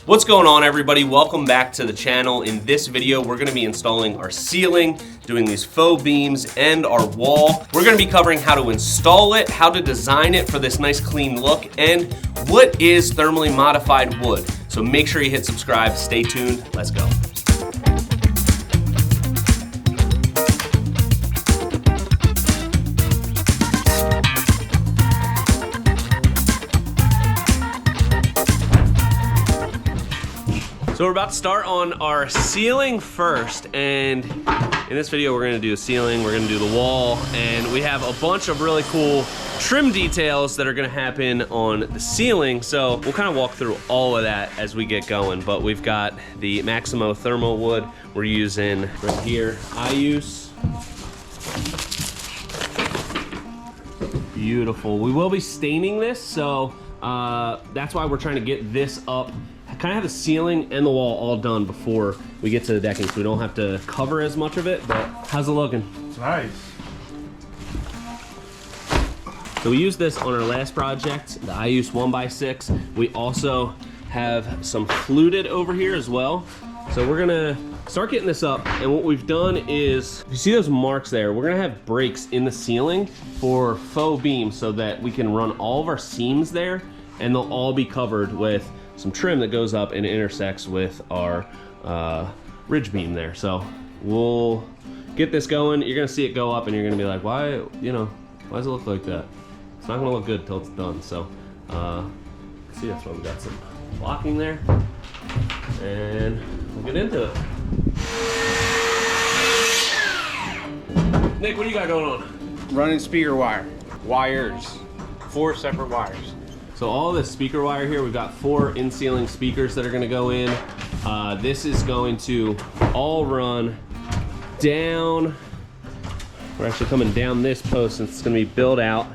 What's going on, everybody? Welcome back to the channel. In this video, we're gonna be installing our ceiling, doing these faux beams, and our wall. We're gonna be covering how to install it, how to design it for this nice clean look, and what is thermally modified wood. So make sure you hit subscribe, stay tuned, let's go. So we're about to start on our ceiling first, and in this video we're gonna do the ceiling, we're gonna do the wall, and we have a bunch of really cool trim details that are gonna happen on the ceiling. So we'll kind of walk through all of that as we get going, but we've got the Maximo Thermowood we're using right here, Ayous. Beautiful. We will be staining this, so that's why we're trying to get this up. Kind of have the ceiling and the wall all done before we get to the decking, so we don't have to cover as much of it. But how's it looking? It's nice. So we used this on our last project, the Ayous 1x6. We also have some fluted over here as well. So we're gonna start getting this up, and what we've done is, you see those marks there, we're gonna have breaks in the ceiling for faux beams so that we can run all of our seams there, and they'll all be covered with some trim that goes up and intersects with our ridge beam there. So we'll get this going. You're gonna see it go up and you're gonna be like, why does it look like that? It's not gonna look good till it's done. So see, that's why we got some blocking there, and we'll get into it. Nick, what do you got going on? Running speaker wires, 4 separate wires. So all this speaker wire here, we've got 4 in-ceiling speakers that are gonna go in. This is going to all run down. We're actually coming down this post, and it's gonna be built out,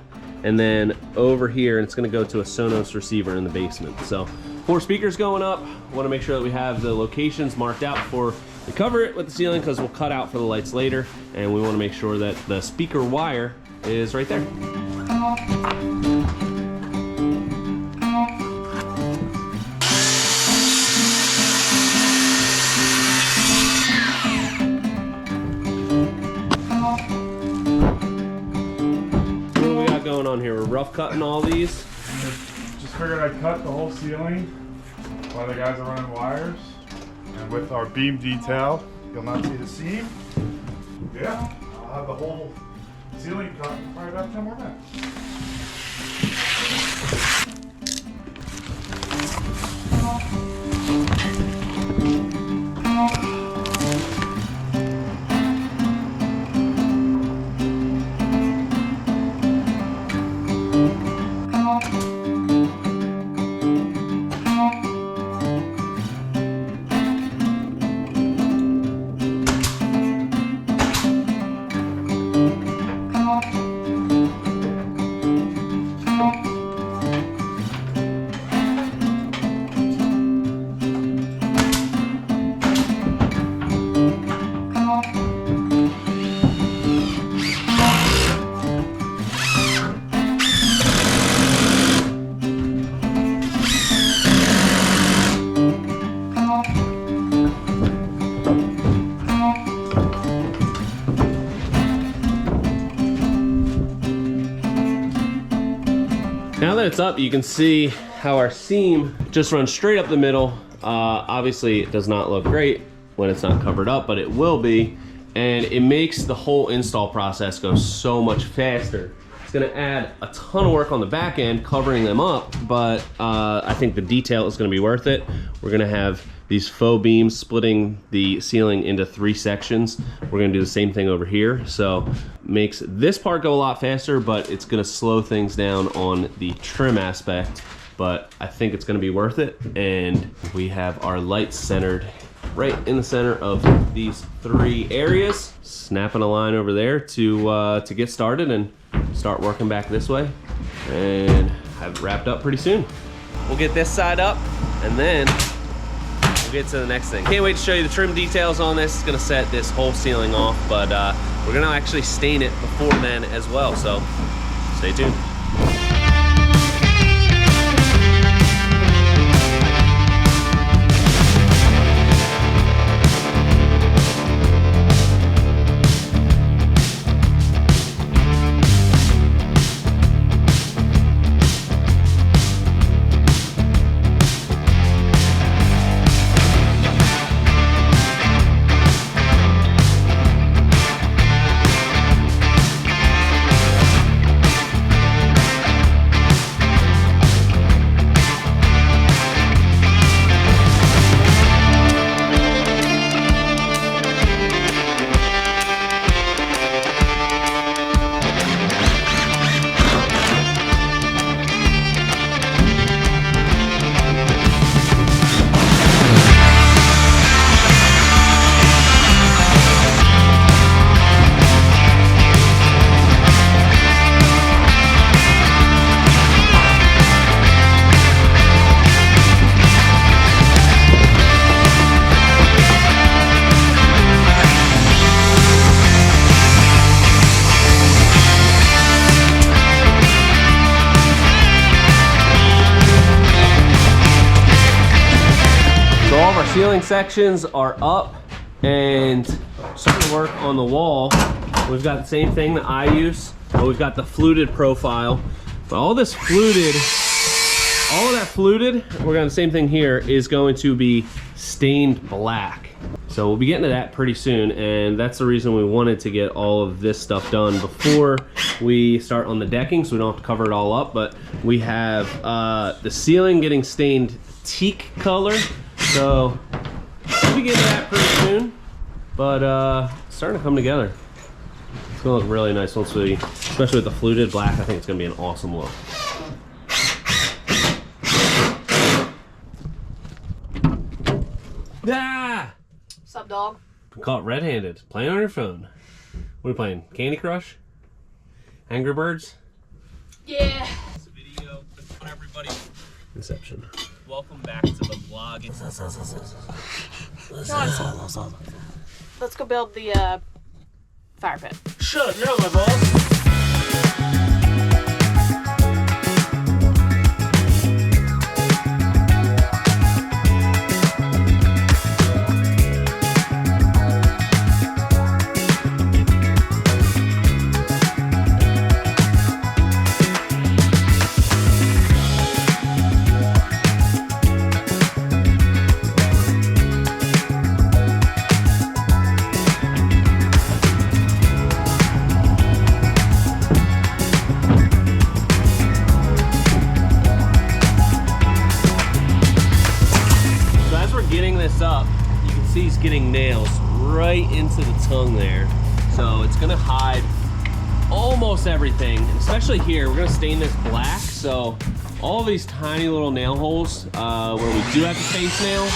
and then over here, and it's gonna go to a Sonos receiver in the basement. So 4 speakers going up. Wanna make sure that we have the locations marked out before we cover it with the ceiling, because we'll cut out for the lights later, and we wanna make sure that the speaker wire is right there. On here, we're rough cutting all these. Just figured I'd cut the whole ceiling while the guys are running wires, and with our beam detail, you'll not see the seam. Yeah, I'll have the whole ceiling cut in probably about 10 more minutes. Now that it's up, you can see how our seam just runs straight up the middle. Obviously, it does not look great when it's not covered up, but it will be. And it makes the whole install process go so much faster. It's gonna add a ton of work on the back end covering them up, but I think the detail is gonna be worth it. We're gonna have these faux beams splitting the ceiling into 3 sections. We're gonna do the same thing over here. So makes this part go a lot faster, but it's gonna slow things down on the trim aspect, but I think it's gonna be worth it. And we have our lights centered right in the center of these 3 areas. Snapping a line over there to get started and start working back this way, and have it wrapped up pretty soon. We'll get this side up, and then we'll get to the next thing. Can't wait to show you the trim details on this. It's gonna set this whole ceiling off, but we're gonna actually stain it before then as well, so stay tuned. ceiling sections are up and starting to work on the wall. We've got the same thing that I use, but we've got the fluted profile. But all this fluted, all of that fluted, we're gonna the same thing here, is going to be stained black. So we'll be getting to that pretty soon, and that's the reason we wanted to get all of this stuff done before we start on the decking, so we don't have to cover it all up. But we have the ceiling getting stained teak color, so we'll be getting to that pretty soon. But it's starting to come together. It's gonna look really nice once we, especially with the fluted black, I think it's gonna be an awesome look. Ah! What's up, dog? Caught red-handed. Playing on your phone. What are you playing? Candy Crush? Angry Birds? Yeah. It's a video. What's on, everybody? Inception. Welcome back to the vlog. Let's go build the fire pit. Shut up, you're not my boss. Up, you can see he's getting nails right into the tongue there, so it's gonna hide almost everything, and especially here we're gonna stain this black, so all these tiny little nail holes where we do have to face nail,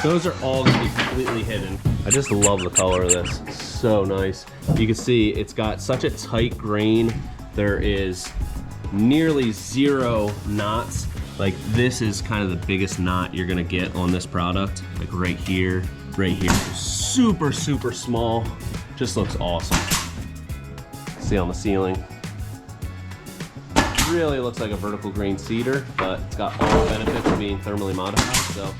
those are all gonna be completely hidden. I just love the color of this. It's so nice. You can see it's got such a tight grain. There is nearly zero knots. Like, this is kind of the biggest knot you're gonna get on this product. Like right here. Super, super small. Just looks awesome. See on the ceiling. Really looks like a vertical grain cedar, but it's got all the benefits of being thermally modified, so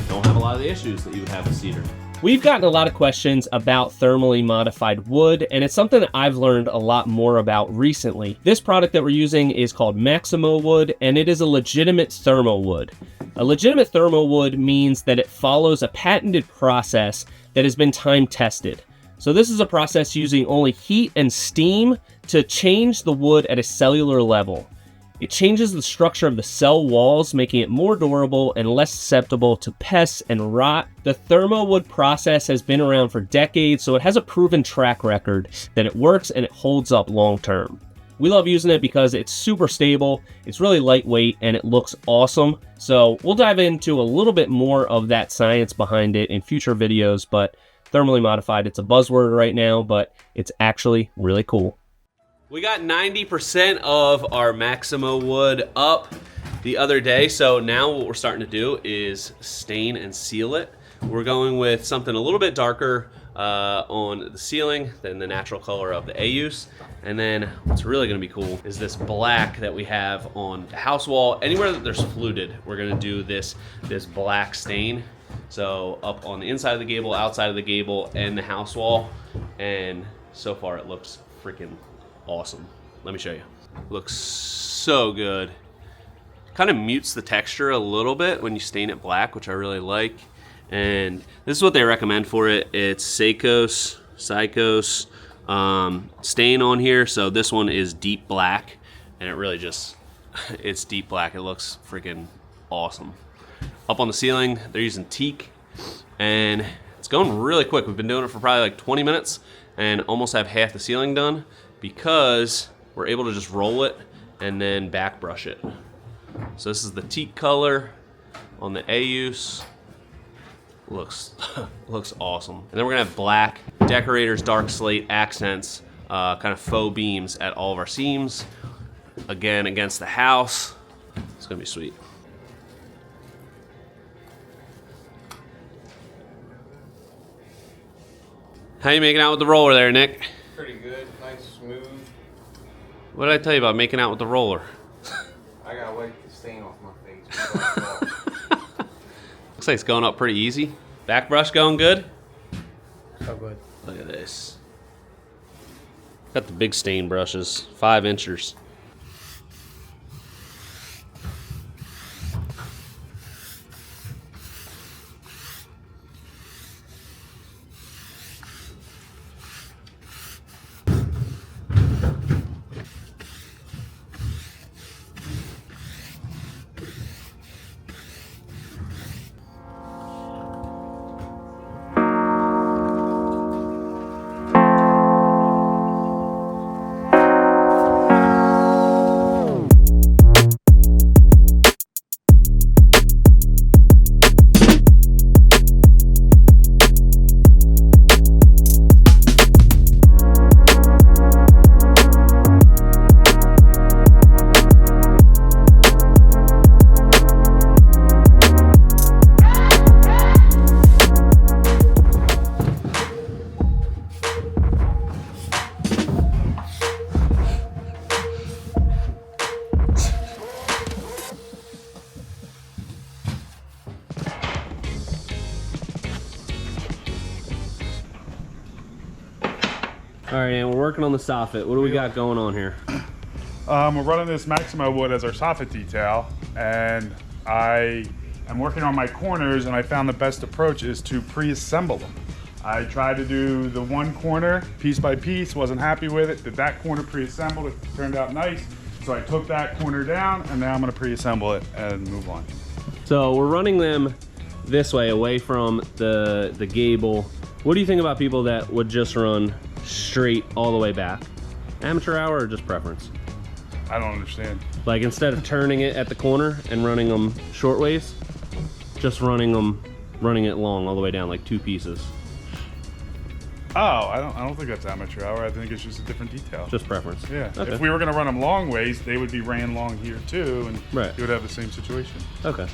don't have a lot of the issues that you would have with cedar. We've gotten a lot of questions about thermally modified wood, and it's something that I've learned a lot more about recently. This product that we're using is called Maximo wood, and it is a legitimate thermowood. A legitimate thermowood means that it follows a patented process that has been time tested. So this is a process using only heat and steam to change the wood at a cellular level. It changes the structure of the cell walls, making it more durable and less susceptible to pests and rot. The Thermowood process has been around for decades, so it has a proven track record that it works and it holds up long term. We love using it because it's super stable, it's really lightweight, and it looks awesome. So we'll dive into a little bit more of that science behind it in future videos, but thermally modified, it's a buzzword right now, but it's actually really cool. We got 90% of our Maximo wood up the other day, so now what we're starting to do is stain and seal it. We're going with something a little bit darker on the ceiling than the natural color of the Ayous. And then what's really gonna be cool is this black that we have on the house wall. Anywhere that there's fluted, we're gonna do this black stain. So up on the inside of the gable, outside of the gable, and the house wall. And so far it looks freaking awesome. Let me show you. Looks so good. Kind of mutes the texture a little bit when you stain it black, which I really like. And this is what they recommend for it. It's Psychos stain on here. So this one is deep black, and it really just, it's deep black. It looks freaking awesome. Up on the ceiling, they're using teak, and it's going really quick. We've been doing it for probably like 20 minutes and almost have half the ceiling done, because we're able to just roll it and then back brush it. So this is the teak color on the Ayous. Looks awesome. And then we're gonna have black Deckorators dark slate accents, kind of faux beams at all of our seams. Again, against the house. It's gonna be sweet. How you making out with the roller there, Nick? Pretty good, nice, smooth. What did I tell you about making out with the roller? I gotta wipe the stain off my face. Looks like it's going up pretty easy. Back brush going good? So good. Look at this. Got the big stain brushes, 5 inchers. All right, and we're working on the soffit. What do we got going on here? We're running this Maximo wood as our soffit detail, and I am working on my corners, and I found the best approach is to pre-assemble them. I tried to do the one corner piece by piece, wasn't happy with it, did that corner pre-assembled, it turned out nice, so I took that corner down, and now I'm gonna pre-assemble it and move on. So we're running them this way, away from the gable. What do you think about people that would just run straight all the way back? Amateur hour or just preference? I don't understand. Like instead of turning it at the corner and running them short ways, just running it long all the way down, like 2 pieces. Oh, I don't think that's amateur hour. I think it's just a different detail. Just preference. Yeah. Okay. If we were gonna run them long ways, they would be ran long here too, and Right. you would have the same situation. Okay.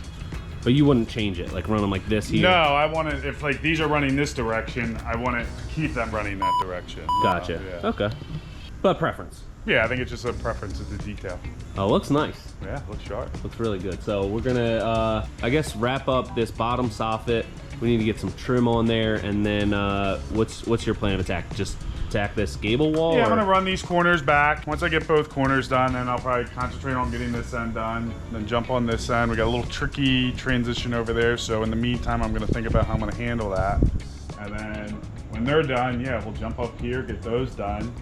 But you wouldn't change it, like run them like this here? No, I want to, if like these are running this direction, I want to keep them running that direction. Gotcha. Yeah. Okay. But preference. Yeah, I think it's just a preference of the detail. Oh, looks nice. Yeah, looks sharp. Looks really good. So we're gonna, I guess, wrap up this bottom soffit. We need to get some trim on there, and then what's your plan of attack? Just attack this gable wall? Yeah, I'm or- gonna run these corners back. Once I get both corners done, then I'll probably concentrate on getting this end done, then jump on this end. We got a little tricky transition over there, so in the meantime, I'm gonna think about how I'm gonna handle that. And then when they're done, yeah, we'll jump up here, get those done,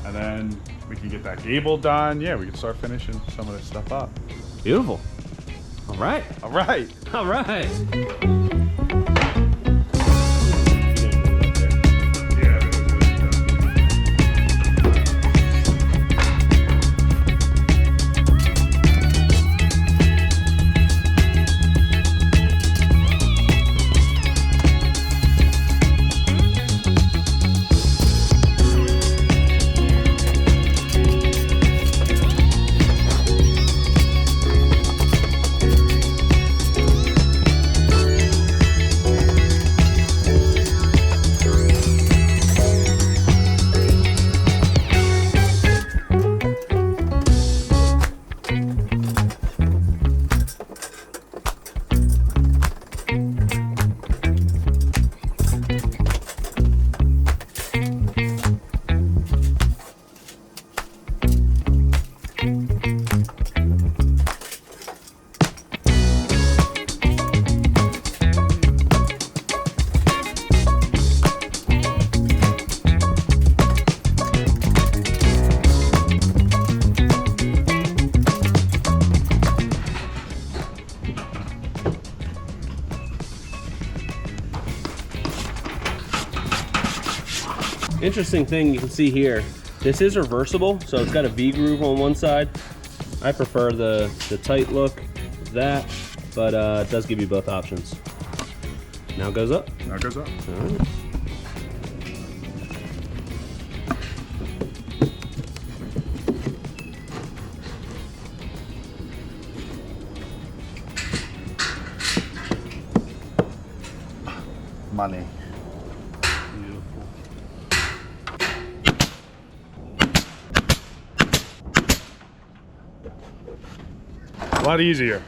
and then we can get that gable done. Yeah, we can start finishing some of this stuff up. Beautiful. All right. All right. All right. Interesting thing you can see here, this is reversible, so it's got a V groove on one side. I prefer the tight look of that, but it does give you both options. Now it goes up. Now it goes up. All right. Money. A lot easier.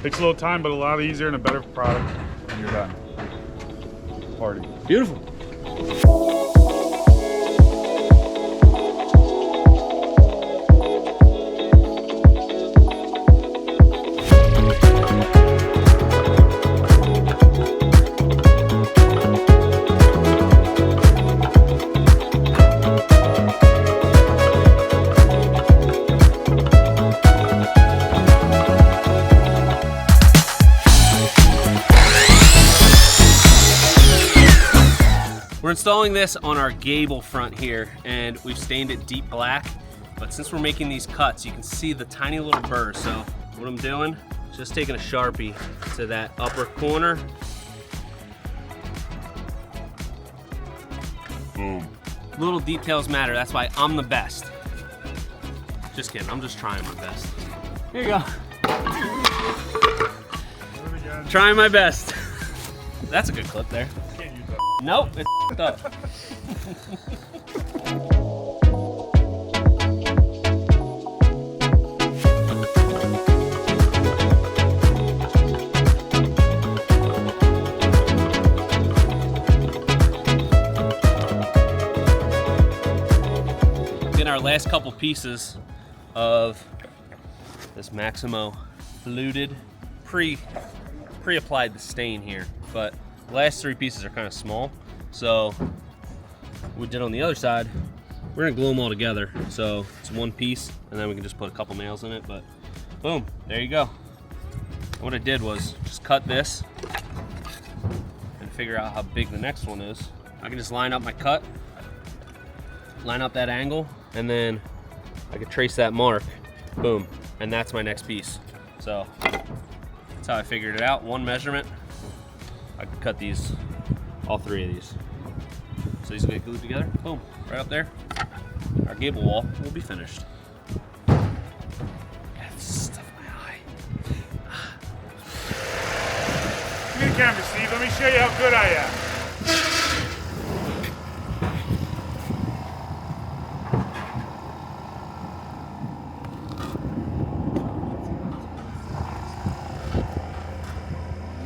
Takes a little time, but a lot easier and a better product when you're done. Party. Beautiful. We're installing this on our Gable front here, and we've stained it deep black. But since we're making these cuts, you can see the tiny little burrs. So what I'm doing is just taking a Sharpie to that upper corner. Boom. Little details matter. That's why I'm the best. Just kidding. I'm just trying my best. Here you go. Trying my best. That's a good clip there. Nope, it's up. Get our last couple pieces of this Maximo fluted, pre-applied the stain here, but the last 3 pieces are kind of small, so we did on the other side, we're gonna glue them all together. So it's one piece, and then we can just put a couple nails in it, but boom, there you go. And what I did was just cut this and figure out how big the next one is. I can just line up my cut, line up that angle, and then I can trace that mark, boom, and that's my next piece. So that's how I figured it out, one measurement. I could cut these, all 3 of these. So these will get glued together, boom, right up there. Our gable wall will be finished. Got stuff in my eye. Give me the camera, Steve. Let me show you how good I am.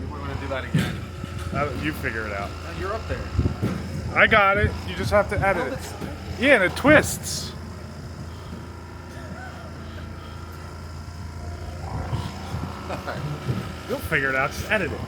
We're gonna do that again. You figure it out. You're up there. I got it. You just have to edit it. Yeah, and it twists. You'll figure it out. Just edit it.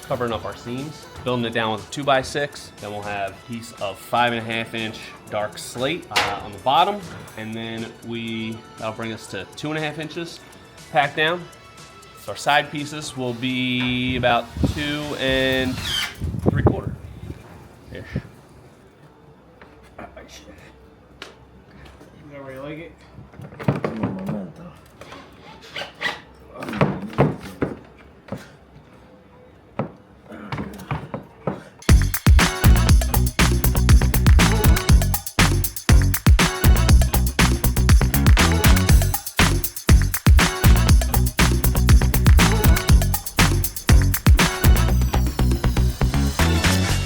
Covering up our seams, building it down with a 2x6. Then we'll have a piece of 5.5-inch dark slate on the bottom, and then that'll bring us to 2.5 inches packed down. So our side pieces will be about 2 3/4 ish. Is that where you like it?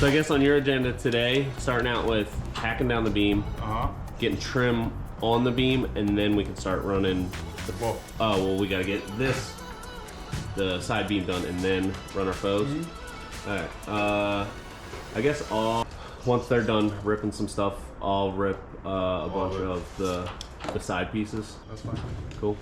So I guess on your agenda today, starting out with hacking down the beam, getting trim on the beam, and then we can start running the, well, we gotta get the side beam done, and then run our faux. All right, I guess once they're done ripping some stuff, I'll rip a bunch of the side pieces. That's fine. Cool.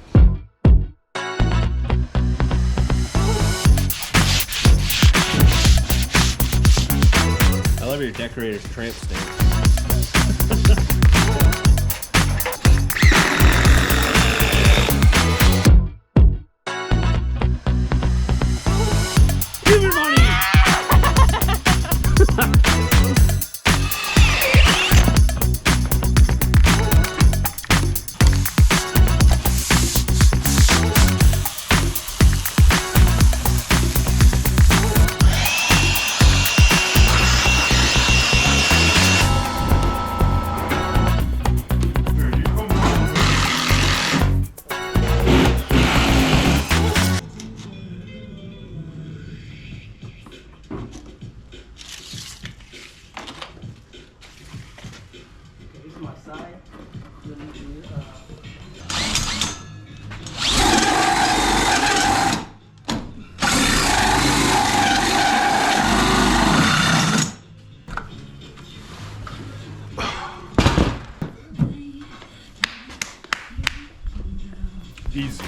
I love your Deckorators tramp stamp. Give me money! outside. Easy.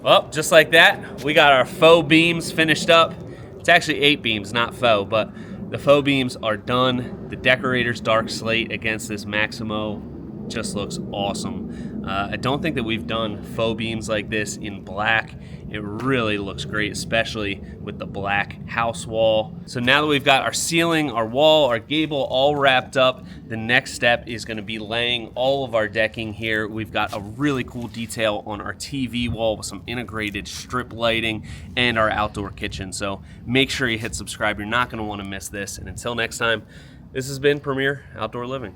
Well, just like that, we got our faux beams finished up. It's actually 8 beams, not faux, but the faux beams are done. The Deckorators dark slate against this Maximo just looks awesome. I don't think that we've done faux beams like this in black. It really looks great, especially with the black house wall. So now that we've got our ceiling, our wall, our gable all wrapped up, the next step is gonna be laying all of our decking here. We've got a really cool detail on our TV wall with some integrated strip lighting and our outdoor kitchen. So make sure you hit subscribe. You're not gonna wanna miss this. And until next time, this has been Premier Outdoor Living.